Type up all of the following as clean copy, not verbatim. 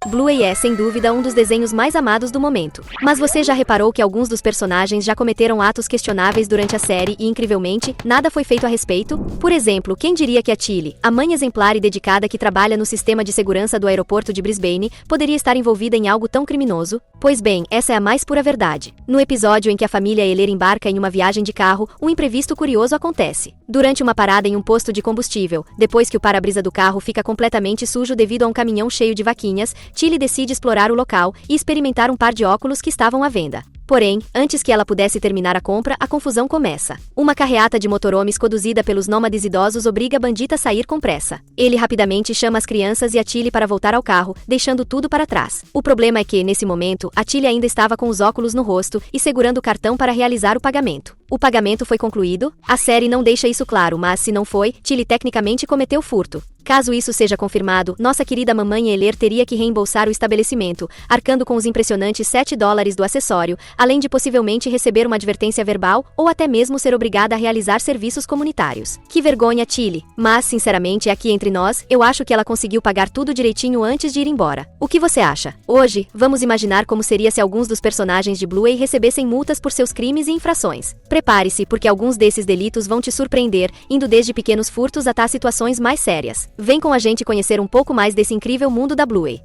Bluey é, sem dúvida, um dos desenhos mais amados do momento. Mas você já reparou que alguns dos personagens já cometeram atos questionáveis durante a série e, incrivelmente, nada foi feito a respeito? Por exemplo, quem diria que a Tilly, a mãe exemplar e dedicada que trabalha no sistema de segurança do aeroporto de Brisbane, poderia estar envolvida em algo tão criminoso? Pois bem, essa é a mais pura verdade. No episódio em que a família Heller embarca em uma viagem de carro, um imprevisto curioso acontece. Durante uma parada em um posto de combustível, depois que o para-brisa do carro fica completamente sujo devido a um caminhão cheio de vaquinhas, Tilly decide explorar o local e experimentar um par de óculos que estavam à venda. Porém, antes que ela pudesse terminar a compra, a confusão começa. Uma carreata de motorhomes conduzida pelos nômades idosos obriga a bandita a sair com pressa. Ele rapidamente chama as crianças e a Tilly para voltar ao carro, deixando tudo para trás. O problema é que, nesse momento, a Tilly ainda estava com os óculos no rosto e segurando o cartão para realizar o pagamento. O pagamento foi concluído? A série não deixa isso claro, mas se não foi, Tilly tecnicamente cometeu furto. Caso isso seja confirmado, nossa querida mamãe Heller teria que reembolsar o estabelecimento, arcando com os impressionantes $7 do acessório, além de possivelmente receber uma advertência verbal ou até mesmo ser obrigada a realizar serviços comunitários. Que vergonha, Tilly! Mas, sinceramente, aqui entre nós, eu acho que ela conseguiu pagar tudo direitinho antes de ir embora. O que você acha? Hoje, vamos imaginar como seria se alguns dos personagens de Bluey recebessem multas por seus crimes e infrações. Prepare-se, porque alguns desses delitos vão te surpreender, indo desde pequenos furtos até situações mais sérias. Vem com a gente conhecer um pouco mais desse incrível mundo da Bluey.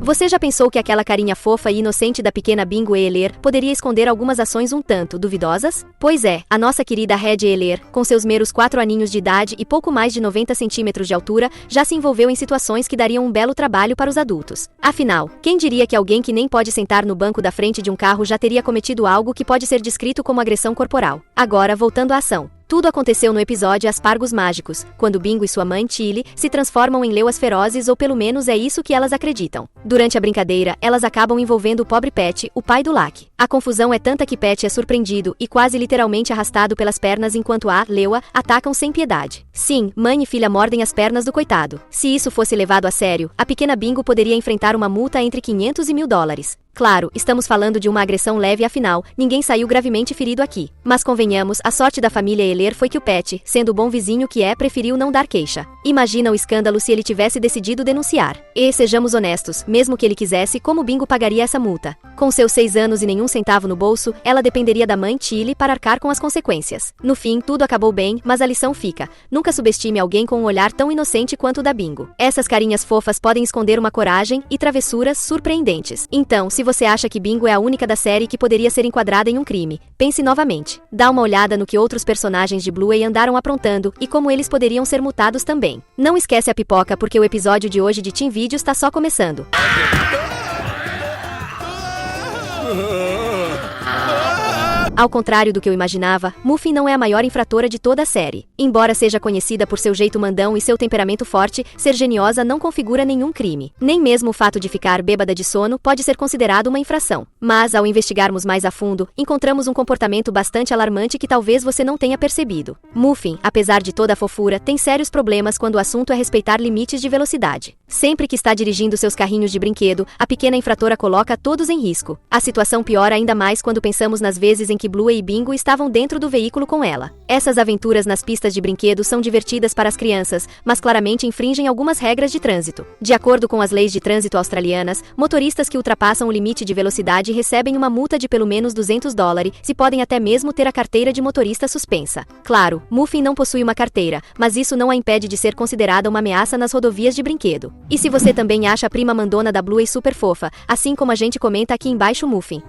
Você já pensou que aquela carinha fofa e inocente da pequena Bingo Heller poderia esconder algumas ações um tanto duvidosas? Pois é, a nossa querida Red Heller, com seus meros 4 aninhos de idade e pouco mais de 90 centímetros de altura, já se envolveu em situações que dariam um belo trabalho para os adultos. Afinal, quem diria que alguém que nem pode sentar no banco da frente de um carro já teria cometido algo que pode ser descrito como agressão corporal? Agora, voltando à ação. Tudo aconteceu no episódio Aspargos Mágicos, quando Bingo e sua mãe Tilly se transformam em leoas ferozes, ou pelo menos é isso que elas acreditam. Durante a brincadeira, elas acabam envolvendo o pobre Pat, o pai do Luck. A confusão é tanta que Pat é surpreendido e quase literalmente arrastado pelas pernas enquanto a leoa atacam sem piedade. Sim, mãe e filha mordem as pernas do coitado. Se isso fosse levado a sério, a pequena Bingo poderia enfrentar uma multa entre $500 e $1.000. Claro, estamos falando de uma agressão leve, afinal, ninguém saiu gravemente ferido aqui. Mas convenhamos, a sorte da família Heller foi que o Pat, sendo o bom vizinho que é, preferiu não dar queixa. Imagina o escândalo se ele tivesse decidido denunciar. E, sejamos honestos, mesmo que ele quisesse, como Bingo pagaria essa multa? Com seus 6 anos e nenhum centavo no bolso, ela dependeria da mãe Tilly para arcar com as consequências. No fim, tudo acabou bem, mas a lição fica: nunca subestime alguém com um olhar tão inocente quanto o da Bingo. Essas carinhas fofas podem esconder uma coragem e travessuras surpreendentes. Então, se você acha que Bingo é a única da série que poderia ser enquadrada em um crime, pense novamente. Dá uma olhada no que outros personagens de Bluey andaram aprontando e como eles poderiam ser multados também. Não esquece a pipoca, porque o episódio de hoje de Teen Videos está só começando. Ao contrário do que eu imaginava, Muffin não é a maior infratora de toda a série. Embora seja conhecida por seu jeito mandão e seu temperamento forte, ser geniosa não configura nenhum crime. Nem mesmo o fato de ficar bêbada de sono pode ser considerado uma infração. Mas, ao investigarmos mais a fundo, encontramos um comportamento bastante alarmante que talvez você não tenha percebido. Muffin, apesar de toda a fofura, tem sérios problemas quando o assunto é respeitar limites de velocidade. Sempre que está dirigindo seus carrinhos de brinquedo, a pequena infratora coloca todos em risco. A situação piora ainda mais quando pensamos nas vezes em que Bluey e Bingo estavam dentro do veículo com ela. Essas aventuras nas pistas de brinquedo são divertidas para as crianças, mas claramente infringem algumas regras de trânsito. De acordo com as leis de trânsito australianas, motoristas que ultrapassam o limite de velocidade recebem uma multa de pelo menos $200 e podem até mesmo ter a carteira de motorista suspensa. Claro, Muffin não possui uma carteira, mas isso não a impede de ser considerada uma ameaça nas rodovias de brinquedo. E se você também acha a prima mandona da Bluey super fofa, assim como a gente comenta aqui embaixo, Muffin.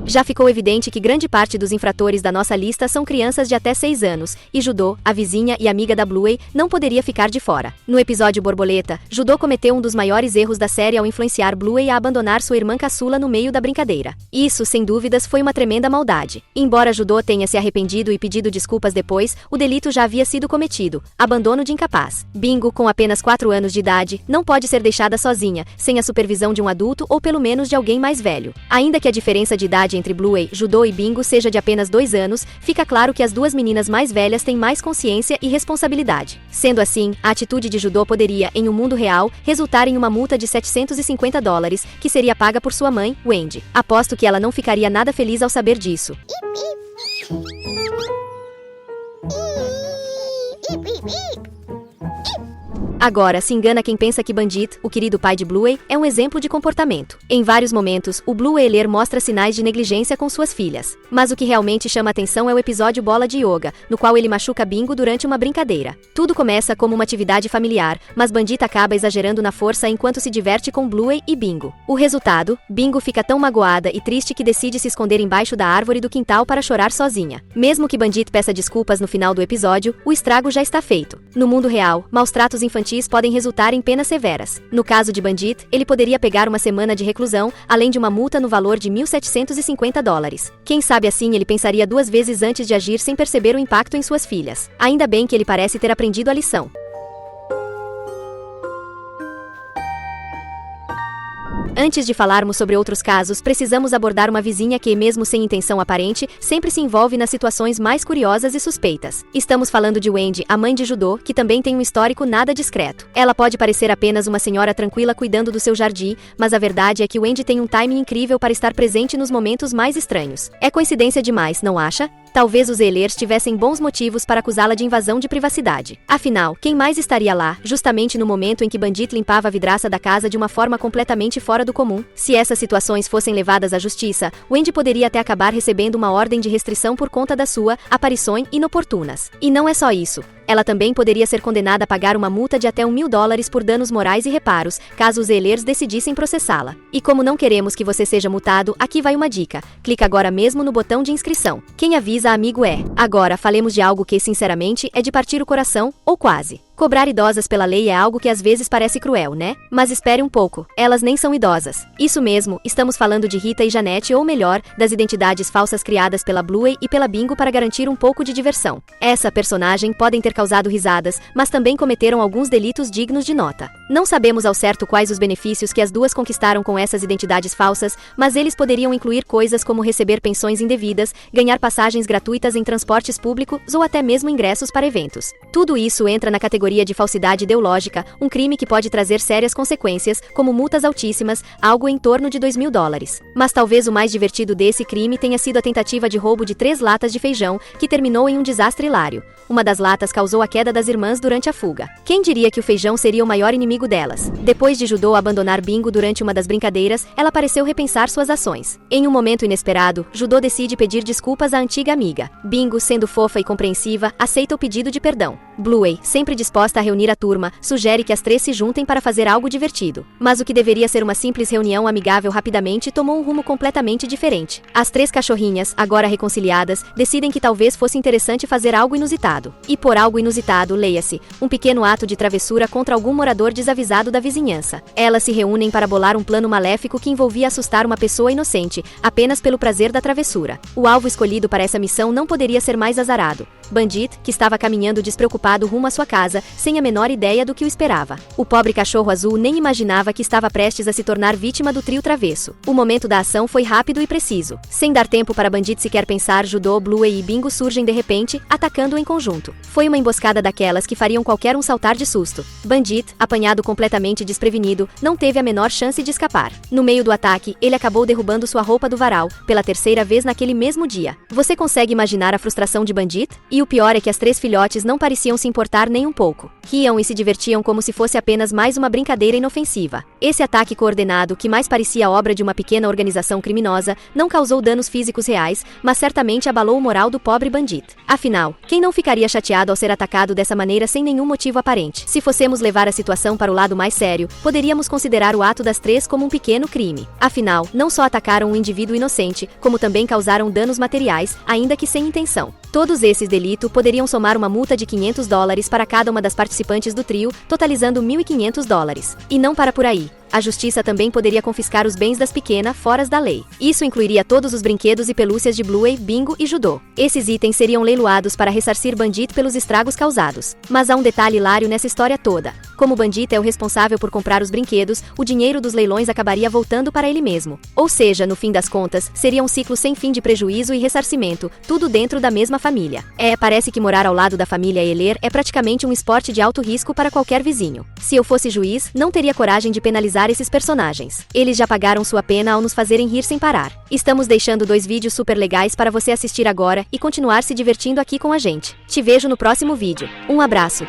Já ficou evidente que grande parte dos infratores da nossa lista são crianças de até 6 anos, e Judô, a vizinha e amiga da Bluey, não poderia ficar de fora. No episódio Borboleta, Judô cometeu um dos maiores erros da série ao influenciar Bluey a abandonar sua irmã caçula no meio da brincadeira. Isso, sem dúvidas, foi uma tremenda maldade. Embora Judô tenha se arrependido e pedido desculpas depois, o delito já havia sido cometido: abandono de incapaz. Bingo, com apenas 4 anos de idade, não pode ser deixada sozinha, sem a supervisão de um adulto ou pelo menos de alguém mais velho. Ainda que a diferença de idade idade entre Bluey, Judô e Bingo seja de apenas 2 anos, fica claro que as duas meninas mais velhas têm mais consciência e responsabilidade. Sendo assim, a atitude de Judô poderia, em um mundo real, resultar em uma multa de $750, que seria paga por sua mãe, Wendy. Aposto que ela não ficaria nada feliz ao saber disso. Agora, se engana quem pensa que Bandit, o querido pai de Bluey, é um exemplo de comportamento. Em vários momentos, o Blue Whaler mostra sinais de negligência com suas filhas. Mas o que realmente chama atenção é o episódio Bola de Yoga, no qual ele machuca Bingo durante uma brincadeira. Tudo começa como uma atividade familiar, mas Bandit acaba exagerando na força enquanto se diverte com Bluey e Bingo. O resultado, Bingo fica tão magoada e triste que decide se esconder embaixo da árvore do quintal para chorar sozinha. Mesmo que Bandit peça desculpas no final do episódio, o estrago já está feito. No mundo real, maus tratos infantis podem resultar em penas severas. No caso de Bandit, ele poderia pegar uma semana de reclusão, além de uma multa no valor de $1.750. Quem sabe assim ele pensaria 2 vezes antes de agir sem perceber o impacto em suas filhas. Ainda bem que ele parece ter aprendido a lição. Antes de falarmos sobre outros casos, precisamos abordar uma vizinha que, mesmo sem intenção aparente, sempre se envolve nas situações mais curiosas e suspeitas. Estamos falando de Wendy, a mãe de Judô, que também tem um histórico nada discreto. Ela pode parecer apenas uma senhora tranquila cuidando do seu jardim, mas a verdade é que Wendy tem um timing incrível para estar presente nos momentos mais estranhos. É coincidência demais, não acha? Talvez os Ehlers tivessem bons motivos para acusá-la de invasão de privacidade. Afinal, quem mais estaria lá, justamente no momento em que Bandit limpava a vidraça da casa de uma forma completamente fora do comum? Se essas situações fossem levadas à justiça, Wendy poderia até acabar recebendo uma ordem de restrição por conta da sua aparições inoportunas. E não é só isso. Ela também poderia ser condenada a pagar uma multa de até $1.000 por danos morais e reparos, caso os Ehlers decidissem processá-la. E como não queremos que você seja multado, aqui vai uma dica. Clica agora mesmo no botão de inscrição. Quem avisa amigo é. Agora, falemos de algo que, sinceramente, é de partir o coração, ou quase. Cobrar idosas pela lei é algo que às vezes parece cruel, né? Mas espere um pouco, elas nem são idosas. Isso mesmo, estamos falando de Rita e Janete, ou melhor, das identidades falsas criadas pela Bluey e pela Bingo para garantir um pouco de diversão. Essa personagem podem ter causado risadas, mas também cometeram alguns delitos dignos de nota. Não sabemos ao certo quais os benefícios que as duas conquistaram com essas identidades falsas, mas eles poderiam incluir coisas como receber pensões indevidas, ganhar passagens gratuitas em transportes públicos ou até mesmo ingressos para eventos. Tudo isso entra na categoria de falsidade ideológica, um crime que pode trazer sérias consequências, como multas altíssimas, algo em torno de $2.000. Mas talvez o mais divertido desse crime tenha sido a tentativa de roubo de 3 latas de feijão, que terminou em um desastre hilário. Uma das latas causou a queda das irmãs durante a fuga. Quem diria que o feijão seria o maior inimigo delas? Depois de Judô abandonar Bingo durante uma das brincadeiras, ela pareceu repensar suas ações. Em um momento inesperado, Judô decide pedir desculpas à antiga amiga. Bingo, sendo fofa e compreensiva, aceita o pedido de perdão. Bluey, sempre disposta a reunir a turma, sugere que as 3 se juntem para fazer algo divertido. Mas o que deveria ser uma simples reunião amigável rapidamente tomou um rumo completamente diferente. As 3 cachorrinhas, agora reconciliadas, decidem que talvez fosse interessante fazer algo inusitado. E por algo inusitado, leia-se, um pequeno ato de travessura contra algum morador desavisado da vizinhança. Elas se reúnem para bolar um plano maléfico que envolvia assustar uma pessoa inocente, apenas pelo prazer da travessura. O alvo escolhido para essa missão não poderia ser mais azarado. Bandit, que estava caminhando despreocupado rumo à sua casa, sem a menor ideia do que o esperava. O pobre cachorro azul nem imaginava que estava prestes a se tornar vítima do trio travesso. O momento da ação foi rápido e preciso. Sem dar tempo para Bandit sequer pensar, Judô, Bluey e Bingo surgem de repente, atacando-o em conjunto. Foi uma emboscada daquelas que fariam qualquer um saltar de susto. Bandit, apanhado completamente desprevenido, não teve a menor chance de escapar. No meio do ataque, ele acabou derrubando sua roupa do varal, pela 3ª vez naquele mesmo dia. Você consegue imaginar a frustração de Bandit? E o pior é que as 3 filhotes não pareciam se importar nem um pouco. Riam e se divertiam como se fosse apenas mais uma brincadeira inofensiva. Esse ataque coordenado, que mais parecia a obra de uma pequena organização criminosa, não causou danos físicos reais, mas certamente abalou o moral do pobre Bandit. Afinal, quem não ficaria chateado ao ser atacado dessa maneira sem nenhum motivo aparente? Se fossemos levar a situação para o lado mais sério, poderíamos considerar o ato das 3 como um pequeno crime. Afinal, não só atacaram um indivíduo inocente, como também causaram danos materiais, ainda que sem intenção. Todos esses delitos poderiam somar uma multa de $500 para cada uma das participantes do trio, totalizando $1.500. E não para por aí. a justiça também poderia confiscar os bens das pequenas fora da lei. Isso incluiria todos os brinquedos e pelúcias de Bluey, Bingo e Judô. Esses itens seriam leiloados para ressarcir Bandit pelos estragos causados. Mas há um detalhe hilário nessa história toda. Como Bandit é o responsável por comprar os brinquedos, o dinheiro dos leilões acabaria voltando para ele mesmo. Ou seja, no fim das contas, seria um ciclo sem fim de prejuízo e ressarcimento, tudo dentro da mesma família. Parece que morar ao lado da família Heller é praticamente um esporte de alto risco para qualquer vizinho. Se eu fosse juiz, não teria coragem de penalizar esses personagens. Eles já pagaram sua pena ao nos fazerem rir sem parar. Estamos deixando 2 vídeos super legais para você assistir agora e continuar se divertindo aqui com a gente. Te vejo no próximo vídeo. Um abraço!